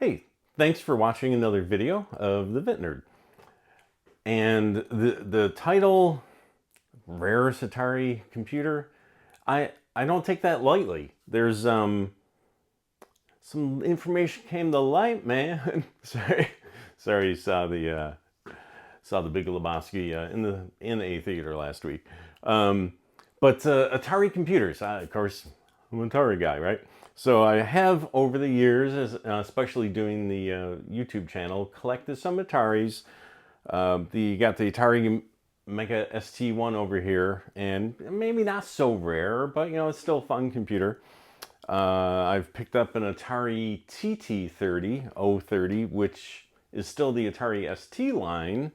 Hey, thanks for watching another video of the VitNerd. And the title, Rarest Atari Computer, I don't take that lightly. There's some information came to light, man. Sorry, you saw the Big Lebowski in the A theater last week. But Atari computers, of course, I'm an Atari guy, right? So I have over the years, especially doing the YouTube channel, collected some Ataris. You got the Atari MEGAST one over here, and maybe not so rare, but it's still a fun computer. I've picked up an Atari TT30, 030, which is still the Atari ST line,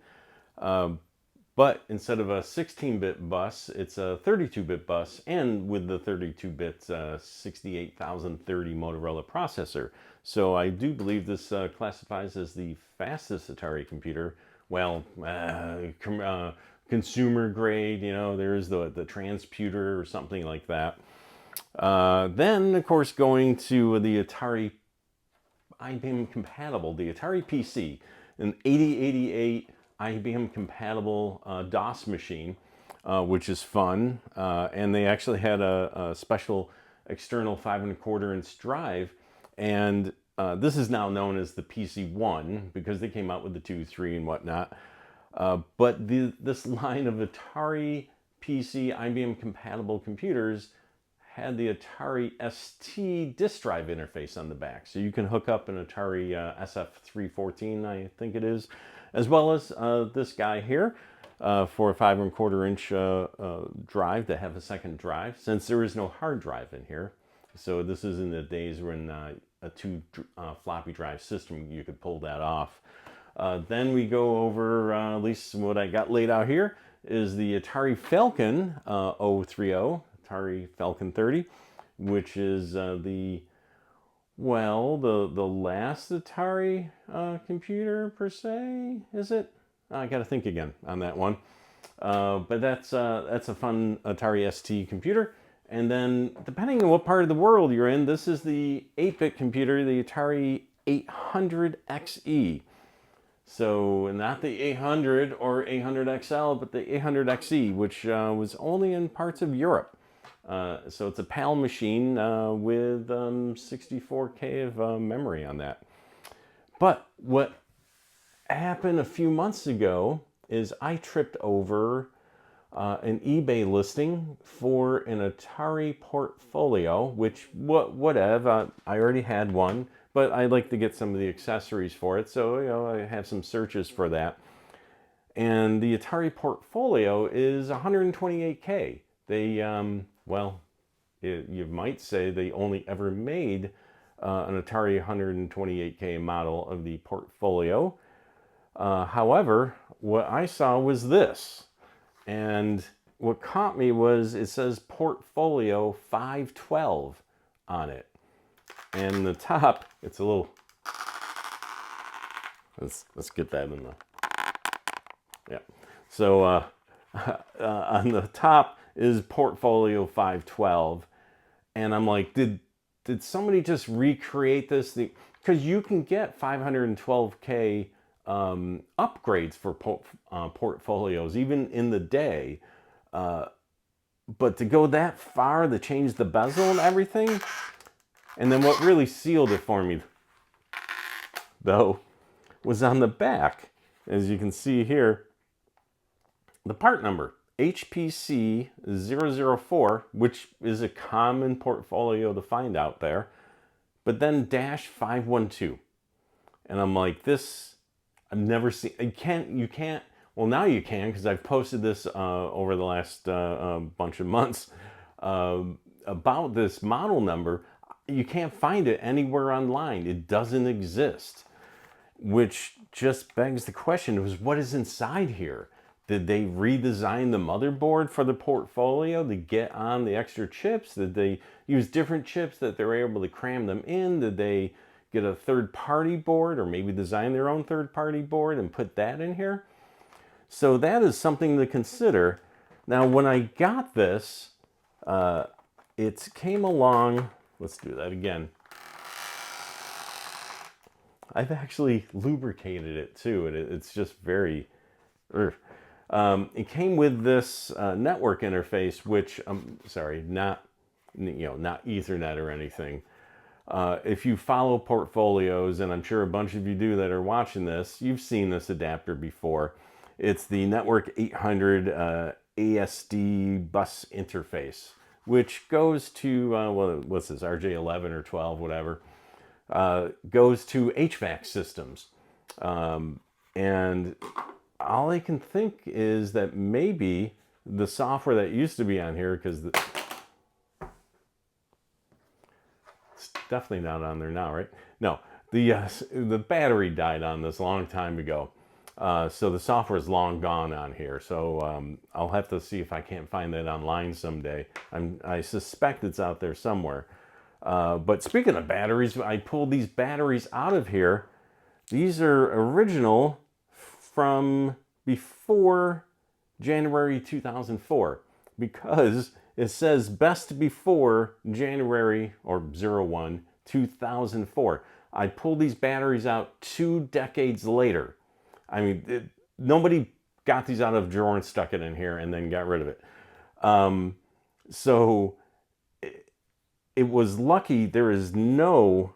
but instead of a 16-bit bus, it's a 32-bit bus, and with the 32-bit 68030 Motorola processor. So I do believe this classifies as the fastest Atari computer. Well, consumer grade, there's the transputer or something like that. Then, of course, going to the Atari IBM compatible, the Atari PC, an 8088 IBM compatible DOS machine, which is fun. And they actually had a special external 5¼ inch drive. And this is now known as the PC-1 because they came out with the 2, 3, and whatnot. But this line of Atari PC IBM compatible computers had the Atari ST disk drive interface on the back. So you can hook up an Atari SF314, I think it is, as well as this guy here for a 5¼ inch drive to have a second drive, since there is no hard drive in here. So this is in the days when a 2 floppy drive system, you could pull that off. Then we go over, at least what I got laid out here, is the Atari Falcon 030, Atari Falcon 30, which is the last Atari computer per se, is it? I gotta think again on that one. But that's a fun Atari ST computer. And then, depending on what part of the world you're in, this is the 8-bit computer, the Atari 800XE. So not the 800 or 800XL, but the 800XE, which was only in parts of Europe. So it's a PAL machine with 64K of memory on that. But what happened a few months ago is I tripped over an eBay listing for an Atari Portfolio, which, whatever, I already had one, but I'd like to get some of the accessories for it. So, I have some searches for that. And the Atari Portfolio is 128K. They, you might say they only ever made an Atari 128K model of the Portfolio. However, what I saw was this. And what caught me was it says Portfolio 512 on it. And the top, it's a little, let's get that in the, yeah. So on the top is Portfolio 512. And I'm like, did somebody just recreate this? Because you can get 512K upgrades for portfolios, even in the day. But to go that far, to change the bezel and everything. And then what really sealed it for me, though, was on the back. As you can see here, the part number, HPC 004, which is a common portfolio to find out there, but then -512. And I'm like, this, I've never seen, you can't, well, now you can, because I've posted this over the last bunch of months about this model number. You can't find it anywhere online. It doesn't exist, which just begs the question, was what is inside here? Did they redesign the motherboard for the Portfolio to get on the extra chips? Did they use different chips that they were able to cram them in? Did they get a third-party board, or maybe design their own third-party board and put that in here? So that is something to consider. Now, when I got this, it came along, let's do that again. I've actually lubricated it too, and it's just very... it came with this network interface, which sorry, not not Ethernet or anything. If you follow portfolios, and I'm sure a bunch of you do that are watching this, you've seen this adapter before. It's the Network 800 ASD bus interface, which goes to, well, what's this, RJ11 or 12, whatever, goes to HVAC systems. And all I can think is that maybe the software that used to be on here, because it's definitely not on there now, right? No, the battery died on this a long time ago. So the software is long gone on here. So I'll have to see if I can't find that online someday. I suspect it's out there somewhere. But speaking of batteries, I pulled these batteries out of here. These are original from before January 2004, because it says best before January or 01 2004. I pulled these batteries out 2 decades later. I mean, nobody got these out of a drawer and stuck it in here and then got rid of it. So it was lucky there is no,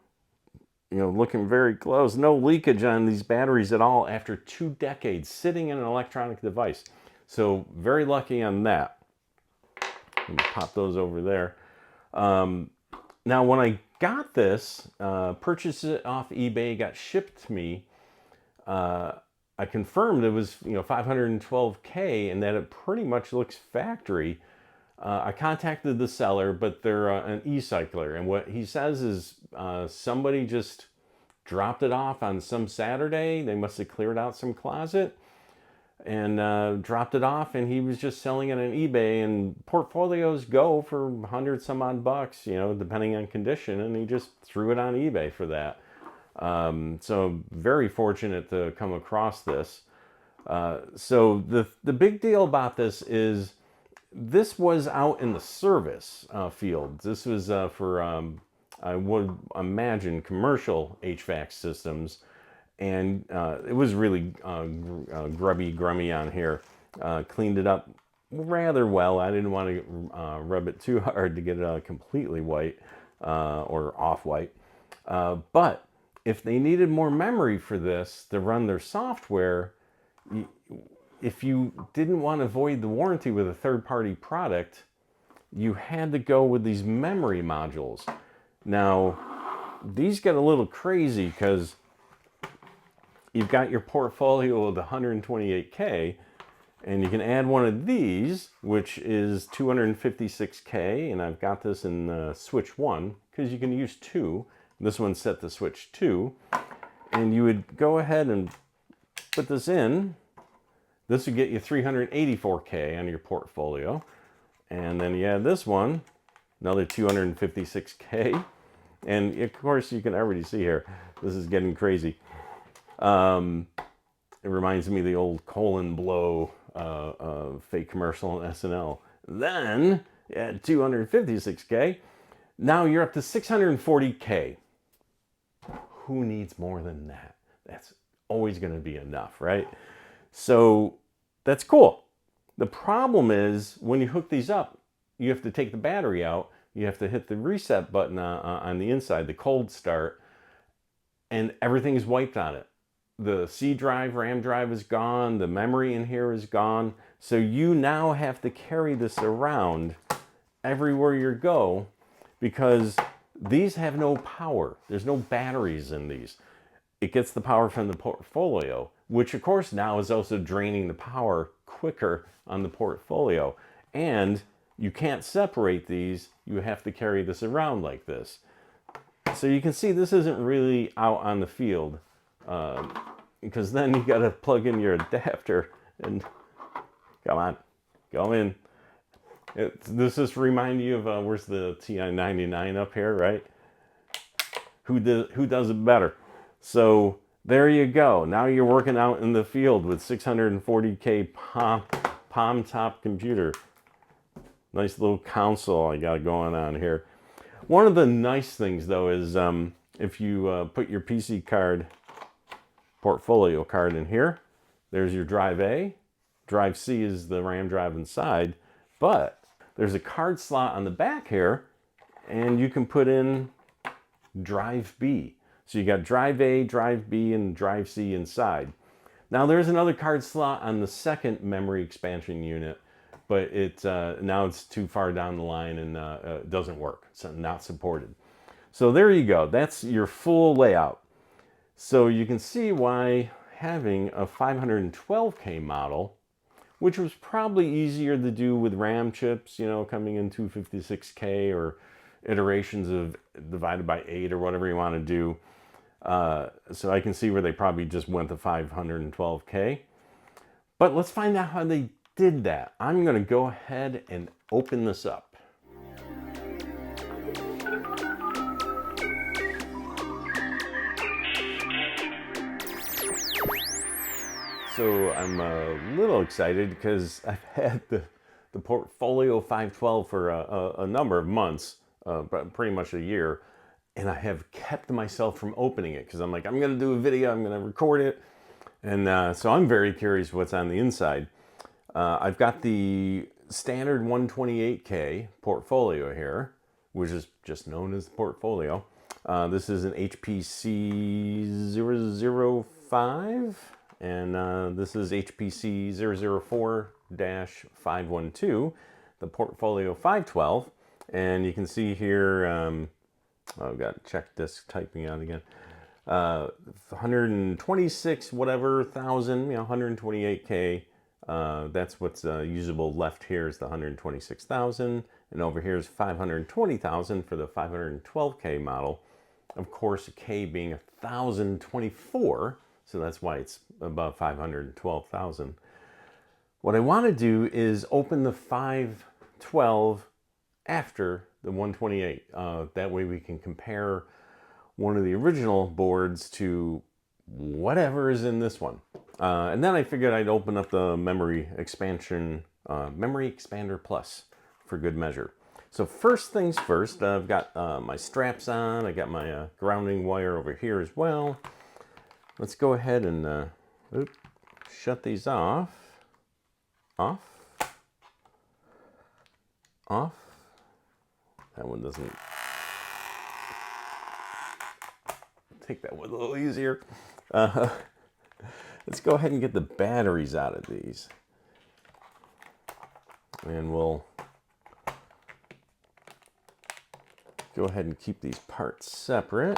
looking very close, no leakage on these batteries at all after 2 decades sitting in an electronic device. So very lucky on that. Let me pop those over there. Now, when I got this, purchased it off eBay, got shipped to me, I confirmed it was 512K and that it pretty much looks factory. I contacted the seller, but they're an e-cycler, and what he says is somebody just dropped it off on some Saturday. They must have cleared out some closet and dropped it off, and he was just selling it on eBay, and portfolios go for 100 some odd bucks, depending on condition, and he just threw it on eBay for that. So very fortunate to come across this. So the big deal about this is this was out in the service field. This was for, I would imagine, commercial HVAC systems. And it was really grummy on here. Cleaned it up rather well. I didn't want to rub it too hard to get it completely white or off-white. But if they needed more memory for this to run their software, if you didn't want to void the warranty with a third-party product, you had to go with these memory modules. Now, these get a little crazy because you've got your portfolio of 128K, and you can add one of these, which is 256K, and I've got this in switch 1, because you can use 2. This one's set to switch 2, and you would go ahead and put this in. This would get you 384K on your portfolio, and then you add this one, another 256K, and of course you can already see here, this is getting crazy. It reminds me of the old colon blow fake commercial on SNL. Then at 256K, now you're up to 640K. Who needs more than that? That's always going to be enough, right? So that's cool. The problem is when you hook these up, you have to take the battery out. You have to hit the reset button on the inside, the cold start, and everything is wiped on it. The C drive, RAM drive is gone. The memory in here is gone. So you now have to carry this around everywhere you go because these have no power. There's no batteries in these. It gets the power from the portfolio, which of course now is also draining the power quicker on the portfolio. And you can't separate these. You have to carry this around like this. So you can see this isn't really out on the field. Because then you got to plug in your adapter and come on, go in. This just remind you of where's the TI-99 up here, right? Who does it better? So there you go. Now you're working out in the field with 640K palm top computer. Nice little console I got going on here. One of the nice things though is if you put your PC card Portfolio card in here. There's your drive A. Drive C is the RAM drive inside, but there's a card slot on the back here, and you can put in drive B. So you got drive A, drive B, and drive C inside. Now there's another card slot on the second memory expansion unit, but now it's too far down the line and doesn't work. It's not supported. So there you go. That's your full layout. So you can see why having a 512K model, which was probably easier to do with RAM chips, you know, coming in 256K or iterations of divided by 8 or whatever you want to do. So I can see where they probably just went to 512K. But let's find out how they did that. I'm going to go ahead and open this up. So I'm a little excited because I've had the Portfolio 512 for a number of months, but pretty much a year, and I have kept myself from opening it because I'm like, I'm going to do a video, I'm going to record it, and so I'm very curious what's on the inside. I've got the standard 128K Portfolio here, which is just known as the Portfolio. This is an HPC 005. And this is HPC 004-512, the Portfolio 512. And you can see here, I've got check disk typing out again. 126 whatever thousand, 128K. That's what's usable left here is the 126,000. And over here is 520,000 for the 512K model. Of course, a K being 1,024. So that's why it's above 512,000. What I want to do is open the 512 after the 128. That way we can compare one of the original boards to whatever is in this one. And then I figured I'd open up the memory expansion, Memory Expander Plus for good measure. So first things first, I've got my straps on. I got my grounding wire over here as well. Let's go ahead and shut these off. Off. That one doesn't. Take that one a little easier. Let's go ahead and get the batteries out of these. And we'll go ahead and keep these parts separate.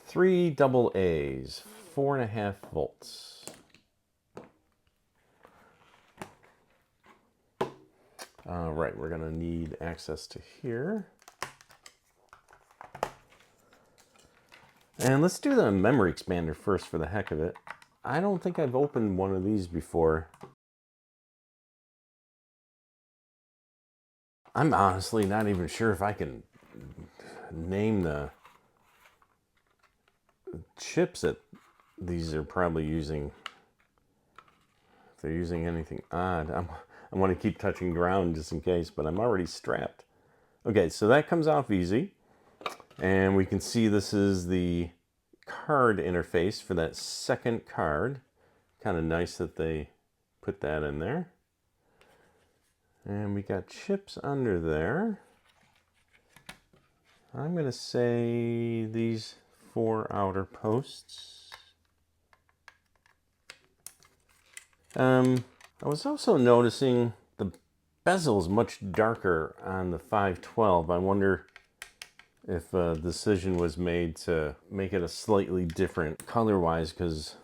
Three double A's, 4.5 volts. All right, we're gonna need access to here. And let's do the memory expander first for the heck of it. I don't think I've opened one of these before. I'm honestly not even sure if I can name the chips that these are probably using. If they're using anything odd, I want to keep touching ground just in case, but I'm already strapped. Okay, so that comes off easy. And we can see this is the card interface for that second card. Kind of nice that they put that in there. And we got chips under there. I'm going to say these 4 outer posts. I was also noticing the bezel is much darker on the 512. I wonder if a decision was made to make it a slightly different color-wise, because,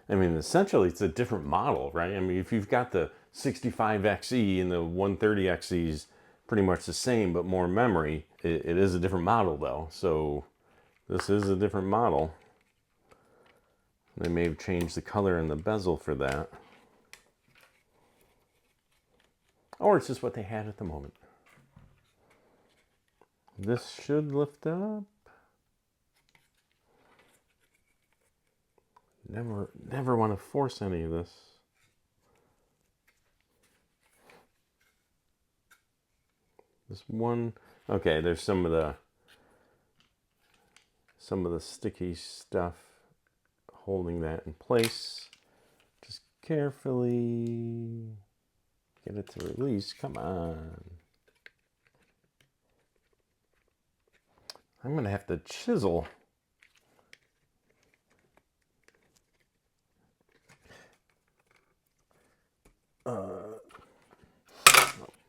I mean, essentially it's a different model, right? I mean, if you've got the 65XE and the 130XE is pretty much the same, but more memory, it is a different model, though. So this is a different model. They may have changed the color in the bezel for that. Or it's just what they had at the moment. This should lift up. Never want to force any of this. This one, okay, there's some of the sticky stuff holding that in place. Just carefully get it to release. Come on. I'm gonna have to chisel.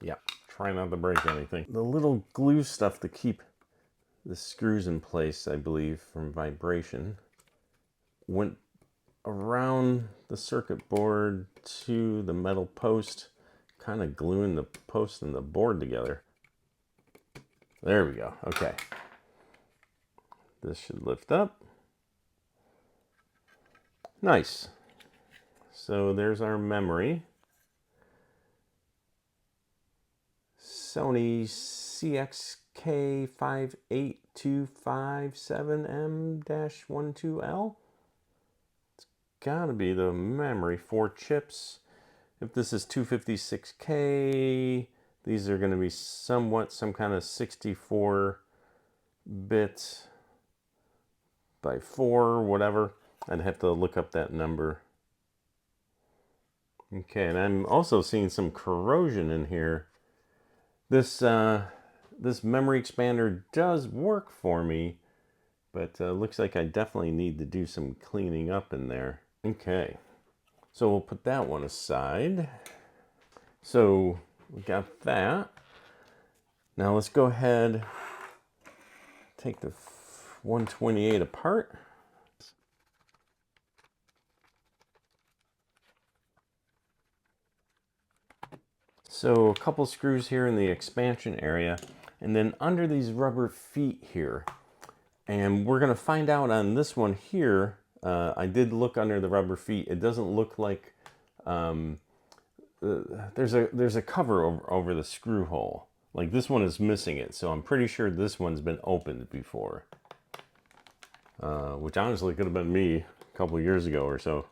Yeah, try not to break anything. The little glue stuff to keep the screws in place, I believe, from vibration, went around the circuit board to the metal post, kind of gluing the post and the board together. There we go. Okay. This should lift up. Nice. So there's our memory. Sony CXK58257M-12L. It's gotta be the memory, 4 chips. If this is 256K, these are gonna be somewhat some kind of 64-bit by 4, whatever. I'd have to look up that number. Okay, and I'm also seeing some corrosion in here. This memory expander does work for me, but looks like I definitely need to do some cleaning up in there. Okay, so we'll put that one aside. So we got that. Now let's go ahead, take the 128 apart. So a couple screws here in the expansion area, and then under these rubber feet here. And we're gonna find out on this one here, I did look under the rubber feet. It doesn't look like, there's a cover over the screw hole. Like this one is missing it, so I'm pretty sure this one's been opened before. Which honestly could have been me a couple years ago or so.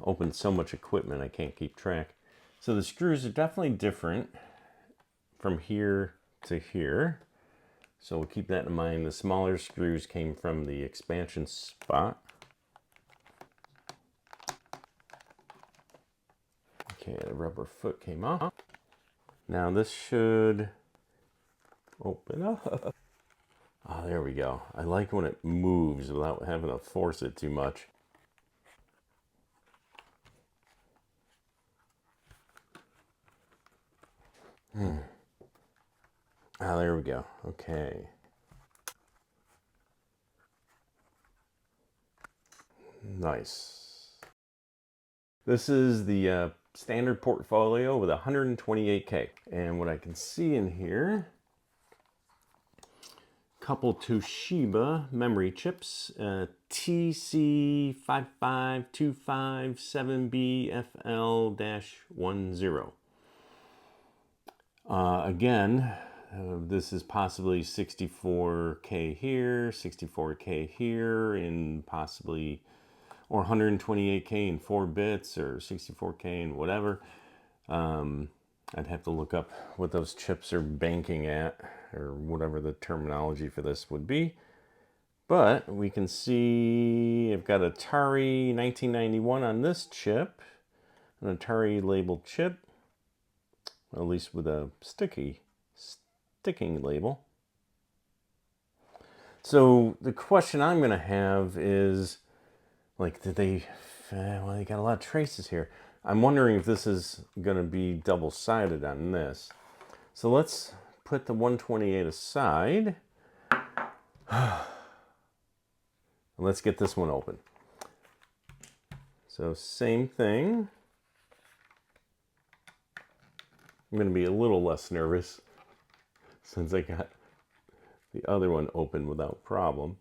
Opened so much equipment I can't keep track. So the screws are definitely different from here to here. So we'll keep that in mind. The smaller screws came from the expansion spot. Okay, the rubber foot came off. Now this should open up. Oh, there we go. I like when it moves without having to force it too much. Ah, there we go. Okay. Nice. This is the standard portfolio with 128K. And what I can see in here, couple Toshiba memory chips, TC55257BFL-10. Again, this is possibly 64K here, 64K here, and possibly, or 128K in 4 bits, or 64K in whatever. I'd have to look up what those chips are banking at, or whatever the terminology for this would be. But we can see I've got Atari 1991 on this chip, an Atari labeled chip, at least with a sticking label. So the question I'm going to have is, like, did they, well, they got a lot of traces here. I'm wondering if this is going to be double-sided on this. So let's put the 128 aside. Let's get this one open. So same thing. I'm going to be a little less nervous since I got the other one open without problem.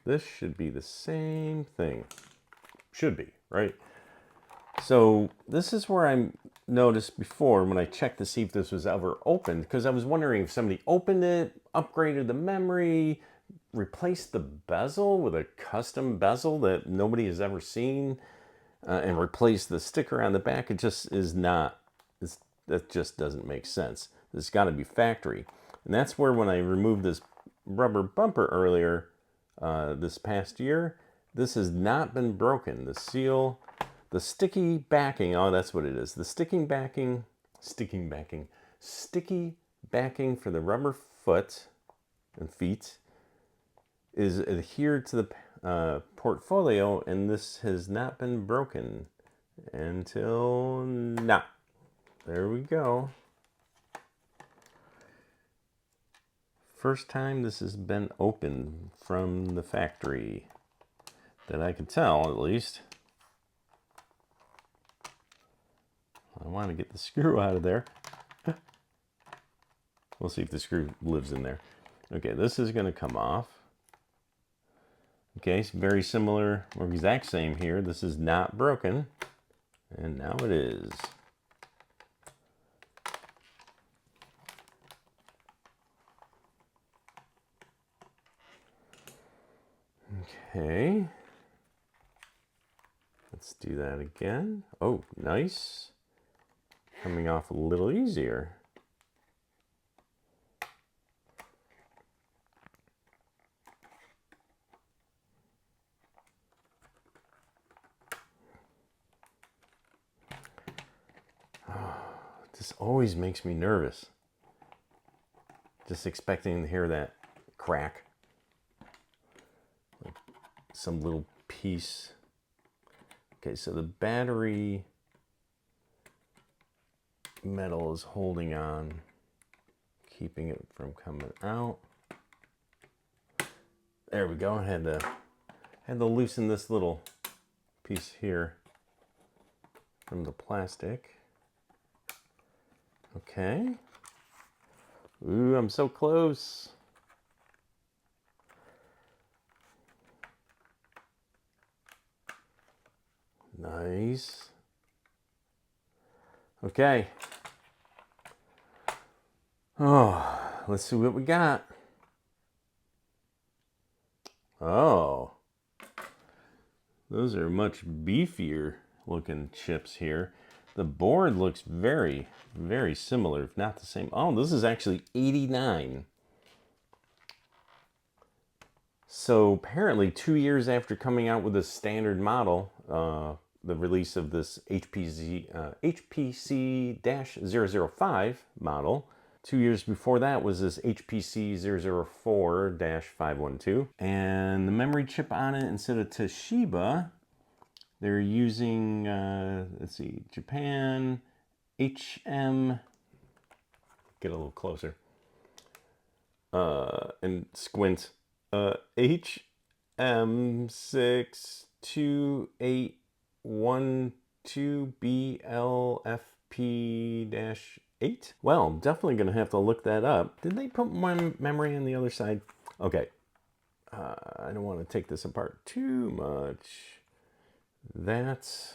This should be the same thing. Should be, right? So this is where I noticed before when I checked to see if this was ever opened, because I was wondering if somebody opened it, upgraded the memory, replaced the bezel with a custom bezel that nobody has ever seen. and replace the sticker on the back. It just is not, that just doesn't make sense. This has got to be factory. And that's where when I removed this rubber bumper earlier this past year, this has not been broken. The seal, the sticky backing, oh, that's what it is. The sticky backing for the rubber foot and feet is adhered to the portfolio, and this has not been broken until now. There we go. First time this has been opened from the factory, that I can tell, at least. I want to get the screw out of there. We'll see if the screw lives in there. Okay, this is going to come off. Okay, it's very similar, or exact same here. This is not broken, and now it is. Okay. Let's do that again. Oh, nice. Coming off a little easier. This always makes me nervous. Just expecting to hear that crack. Like some little piece. Okay, so the battery metal is holding on, keeping it from coming out. There we go. I had to loosen this little piece here from the plastic. Okay. Ooh, I'm so close. Nice. Okay. Oh, let's see what we got. Oh. Those are much beefier looking chips here. The board looks very, very similar, if not the same. Oh, this is actually 89. So apparently 2 years after coming out with a standard model, the release of this HPC-005 model, 2 years before that was this HPC 004-512. And the memory chip on it, instead of Toshiba, they're using, let's see, Japan, HM, get a little closer, and squint, HM62812BLFP-8. Well, I'm definitely going to have to look that up. Did they put my memory on the other side? Okay. I don't want to take this apart too much. That's,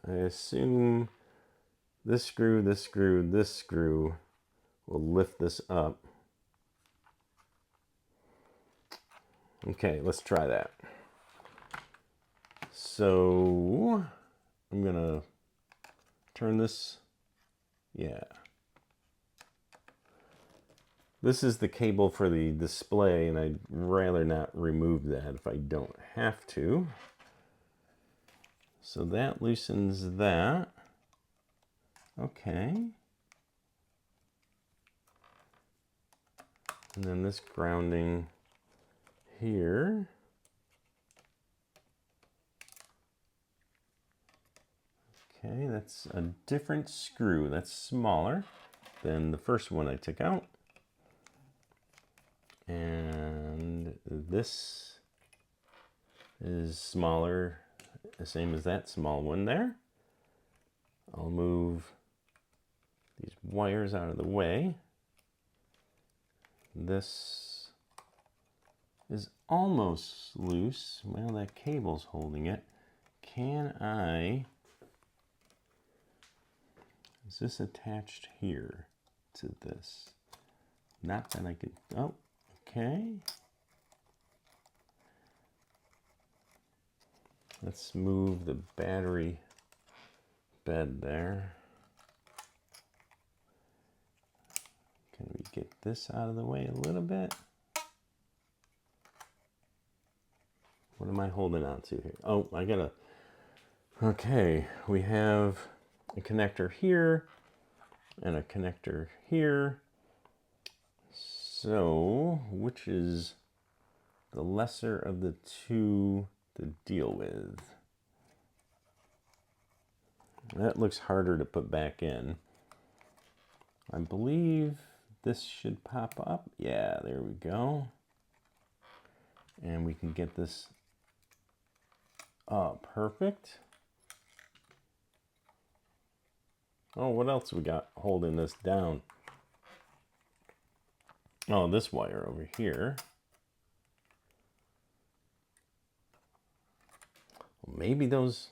I assume, this screw will lift this up. Okay, let's try that. So I'm gonna turn this, yeah. This is the cable for the display, and I'd rather not remove that if I don't have to. So that loosens that. Okay. And then this grounding here. Okay, that's a different screw. That's smaller than the first one I took out. And this is smaller, the same as that small one there. I'll move these wires out of the way. This is almost loose. Well, that cable's holding it. Can I, is this attached here to this? Not that I could, oh, okay. Let's move the battery bed there. Can we get this out of the way a little bit? What am I holding on to here? Oh, I gotta, okay, we have a connector here and a connector here. So, which is the lesser of the two to deal with? That looks harder to put back in. I believe this should pop up. Yeah, there we go. And we can get this perfect. Oh, what else we got holding this down? Oh, this wire over here. Maybe those,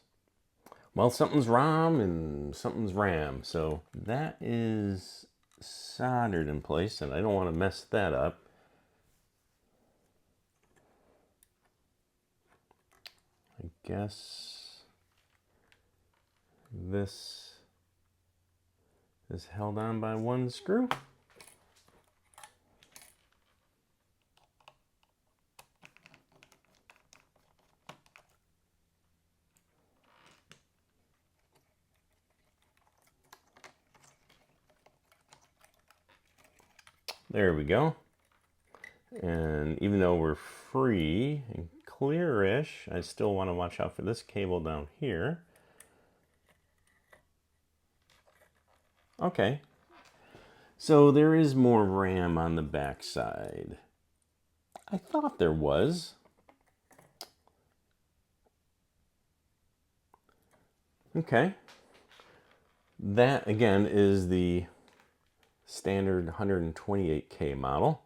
well, something's ROM and something's RAM. So that is soldered in place, and I don't want to mess that up. I guess this is held on by one screw. There we go. And even though we're free and clearish, I still want to watch out for this cable down here. Okay. So there is more RAM on the back side. I thought there was. Okay. That, again, is the standard 128K model.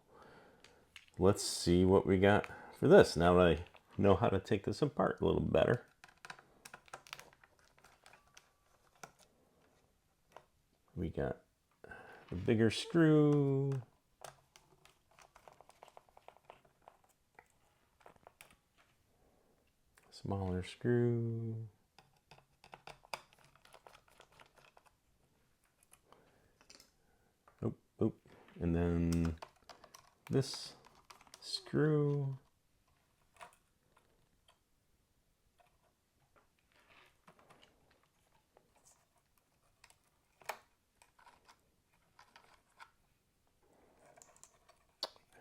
Let's see what we got for this, now that I know how to take this apart a little better. We got the bigger screw. Smaller screw. Oop. And then this screw.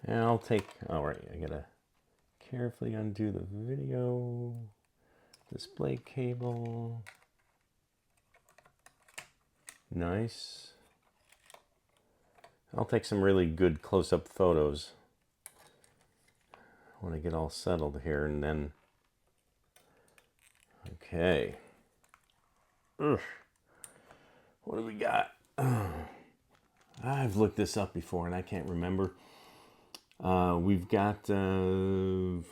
And I'll take, all right, I gotta carefully undo the video display cable. Nice. I'll take some really good close-up photos when I get all settled here, and then, okay. Ugh. What do we got? I've looked this up before and I can't remember. We've got Toshiba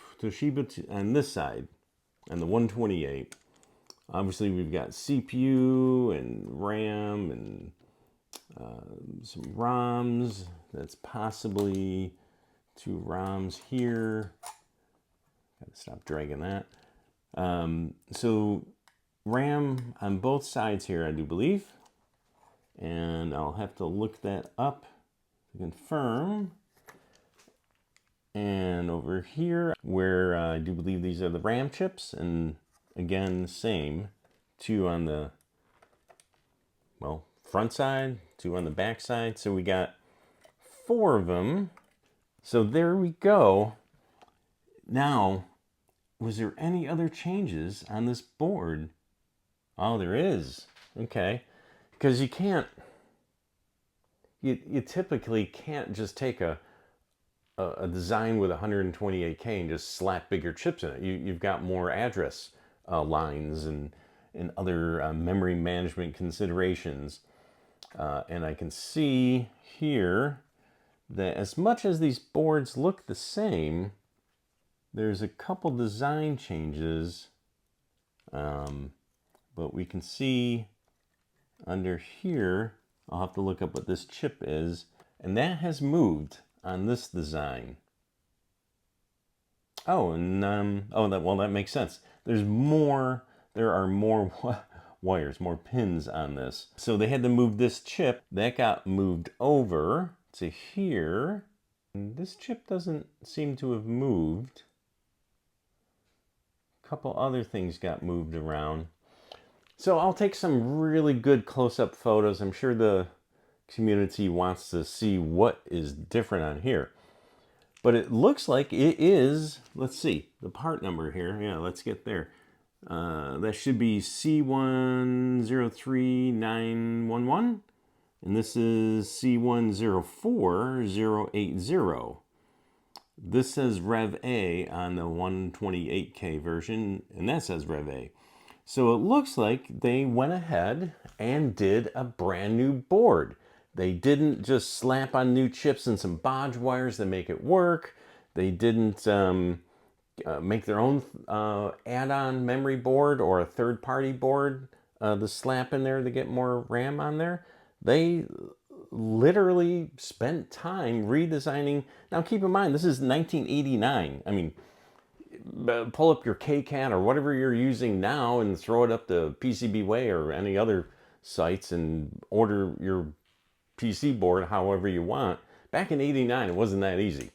on this side, and the 128. Obviously, we've got CPU and RAM and some ROMs. That's possibly 2 ROMs here. Gotta stop dragging that. So RAM on both sides here, I do believe. And I'll have to look that up to confirm. And over here, where I do believe these are the RAM chips, and again, same, 2 on the, well, front side, 2 on the back side. So we got 4 of them. So there we go. Now, was there any other changes on this board? Oh, there is. Okay. Because you can't, you typically can't just take a design with 128K and just slap bigger chips in it. You've got more address lines and other memory management considerations. And I can see here that as much as these boards look the same, there's a couple design changes. But we can see under here, I'll have to look up what this chip is, and that has moved on this design. Oh, and well, that makes sense. There are more wires, more pins on this. So they had to move this chip. That got moved over to here. And this chip doesn't seem to have moved. A couple other things got moved around. So I'll take some really good close-up photos. I'm sure the community wants to see what is different on here. But it looks like it is, let's see, the part number here. Yeah, let's get there. That should be C103911. And this is C104080. This says Rev A on the 128K version, and that says Rev A. So it looks like they went ahead and did a brand new board. They didn't just slap on new chips and some bodge wires to make it work. They didn't make their own add-on memory board or a third-party board to slap in there to get more RAM on there. They literally spent time redesigning. Now keep in mind, this is 1989. I mean, pull up your KCAD or whatever you're using now and throw it up to PCBWay or any other sites and order your PC board however you want. Back in 89, it wasn't that easy.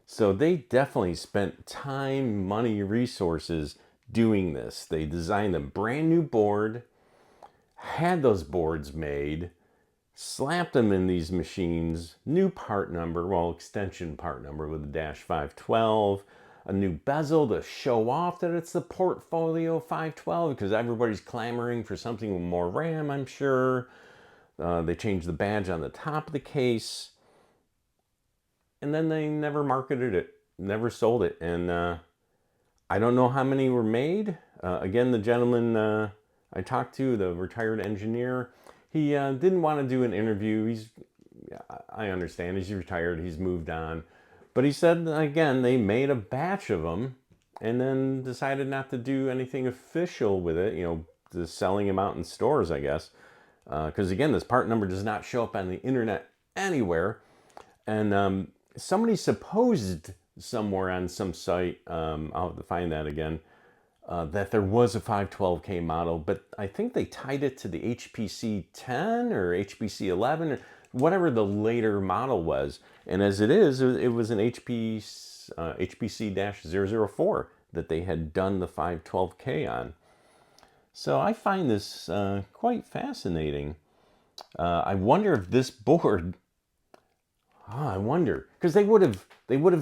So they definitely spent time, money, resources doing this. They designed a brand new board, had those boards made, slapped them in these machines, new part number, well, extension part number with a -512, a new bezel to show off that it's the Portfolio 512 because everybody's clamoring for something with more RAM, I'm sure. They changed the badge on the top of the case. And then they never marketed it, never sold it. And I don't know how many were made. Again, the gentleman I talked to, the retired engineer, he didn't want to do an interview. I understand, he's retired, he's moved on. But he said, again, they made a batch of them and then decided not to do anything official with it, you know, just selling them out in stores, I guess. Because again, this part number does not show up on the internet anywhere. And somebody supposed somewhere on some site, I'll have to find that again, that there was a 512K model, but I think they tied it to the HPC 10 or HPC 11 or whatever the later model was. And as it is, it was an HPC-004 that they had done the 512K on. So I find this quite fascinating. I wonder if this board, I wonder, because they would have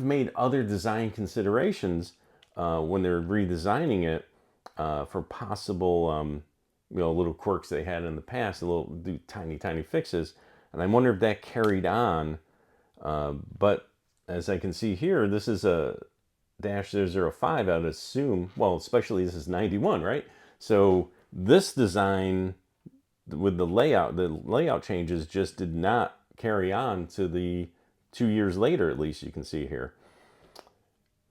made other design considerations when they're redesigning it for possible you know, little quirks they had in the past, do tiny fixes, and I wonder if that carried on. But as I can see here, this is a -005. I would assume, well, especially this is 91, right? So this design with the layout changes just did not carry on to the 2 years later, at least you can see here.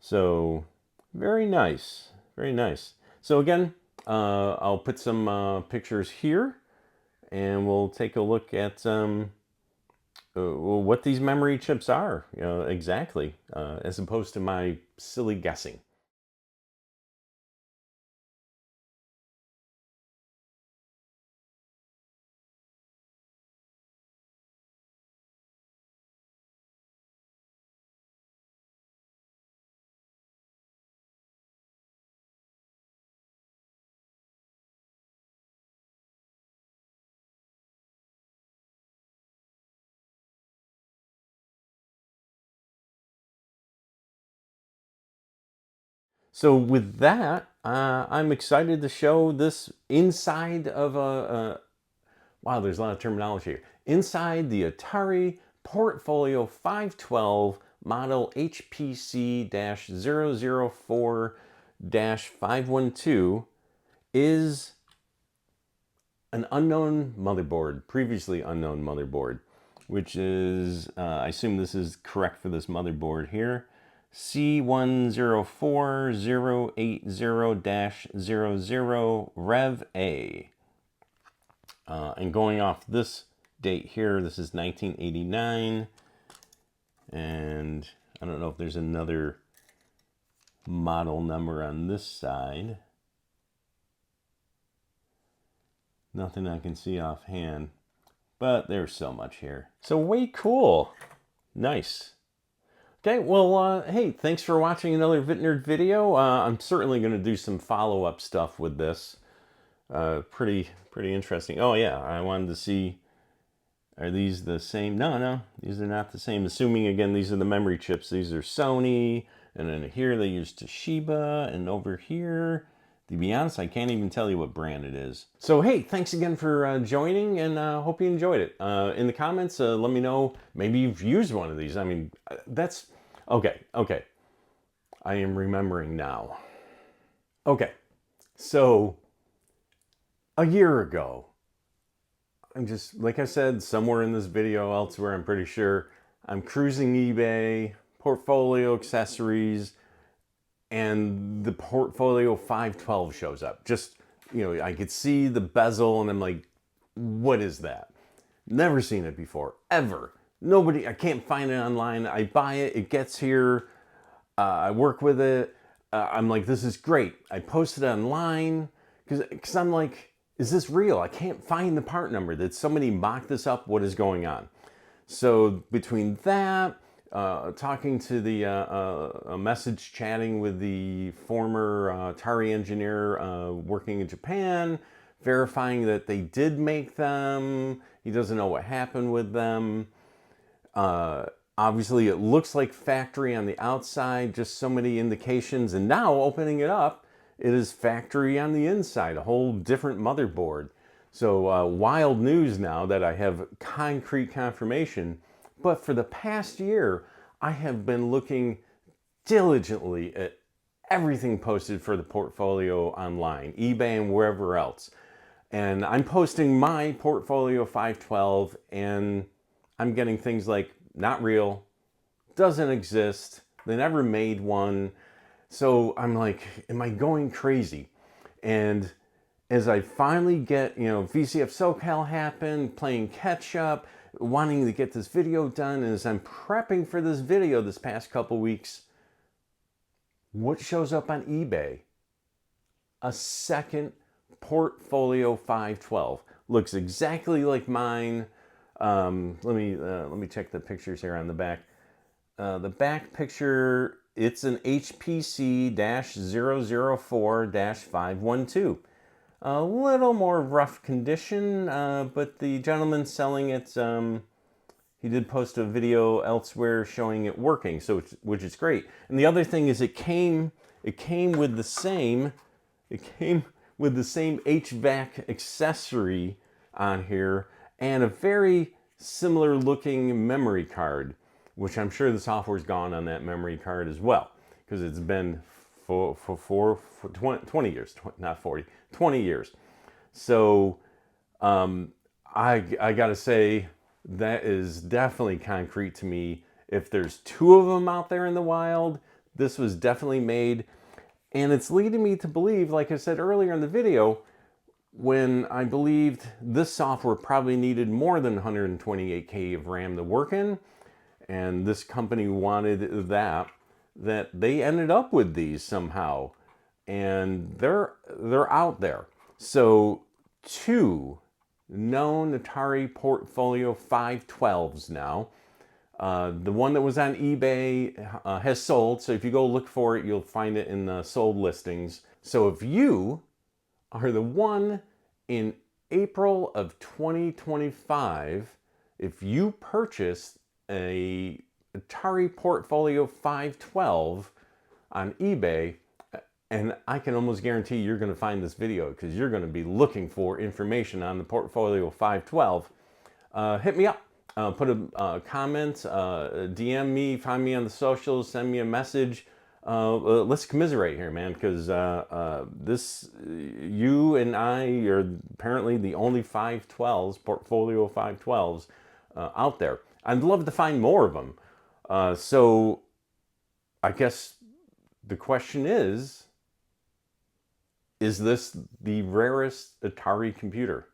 So very nice, very nice. So again, I'll put some pictures here and we'll take a look at what these memory chips are, you know, exactly, as opposed to my silly guessing. So with that, I'm excited to show this inside of wow, there's a lot of terminology here. Inside the Atari Portfolio 512 model HPC-004-512 is an unknown motherboard, previously unknown motherboard, which is, I assume this is correct for this motherboard here, C104080-00 Rev A. And going off this date here, this is 1989. And I don't know if there's another model number on this side. Nothing I can see offhand, but there's so much here. So way cool. Nice. Okay, well, hey, thanks for watching another VitNerd video. I'm certainly going to do some follow-up stuff with this. Pretty interesting. Oh yeah, I wanted to see, are these the same? No, these are not the same. Assuming, again, these are the memory chips. These are Sony, and then here they use Toshiba, and over here, to be honest, I can't even tell you what brand it is. So hey, thanks again for joining, and hope you enjoyed it. In the comments, let me know, maybe you've used one of these. I mean, that's, okay. I am remembering now. Okay, so a year ago, I'm just, like I said, somewhere in this video, elsewhere, I'm pretty sure, I'm cruising eBay, Portfolio accessories, and the Portfolio 512 shows up. Just, you know, I could see the bezel and I'm like, what is that? Never seen it before, ever. Nobody, I can't find it online. I buy it, it gets here, I work with it. I'm like, this is great. I post it online because I'm like, is this real? I can't find the part number. Did somebody mock this up? What is going on? So between that, talking to the message chatting with the former Atari engineer working in Japan, verifying that they did make them. He doesn't know what happened with them. Obviously, it looks like factory on the outside, just so many indications. And now opening it up, it is factory on the inside, a whole different motherboard. So wild news now that I have concrete confirmation. But for the past year, I have been looking diligently at everything posted for the Portfolio online, eBay and wherever else. And I'm posting my Portfolio 512 and I'm getting things like, not real, doesn't exist, they never made one. So I'm like, am I going crazy? And as I finally get, you know, VCF SoCal happened, playing catch up, wanting to get this video done, and as I'm prepping for this video this past couple weeks, what shows up on eBay? A second Portfolio 512. Looks exactly like mine. Let me check the pictures here on the back. The back picture, it's an HPC-004-512. A little more rough condition, but the gentleman selling it, he did post a video elsewhere showing it working, so which is great. And the other thing is it came with the same HVAC accessory on here and a very similar looking memory card, which I'm sure the software's gone on that memory card as well, because it's been for 20 years, not 40, 20 years. So I gotta say, that is definitely concrete to me. If there's two of them out there in the wild, this was definitely made. And it's leading me to believe, like I said earlier in the video, when I believed this software probably needed more than 128K of RAM to work in, and this company wanted that they ended up with these somehow, and they're out there. So 2 known Atari Portfolio 512s now. The one that was on eBay has sold, so if you go look for it, you'll find it in the sold listings. So if you are the one in April of 2025, if you purchased a Atari Portfolio 512 on eBay, and I can almost guarantee you're going to find this video because you're going to be looking for information on the Portfolio 512, hit me up. Put a comment, DM me, find me on the socials, send me a message. Let's commiserate here, man, because you and I are apparently the only 512s, Portfolio 512s out there. I'd love to find more of them. So I guess the question is this the rarest Atari computer?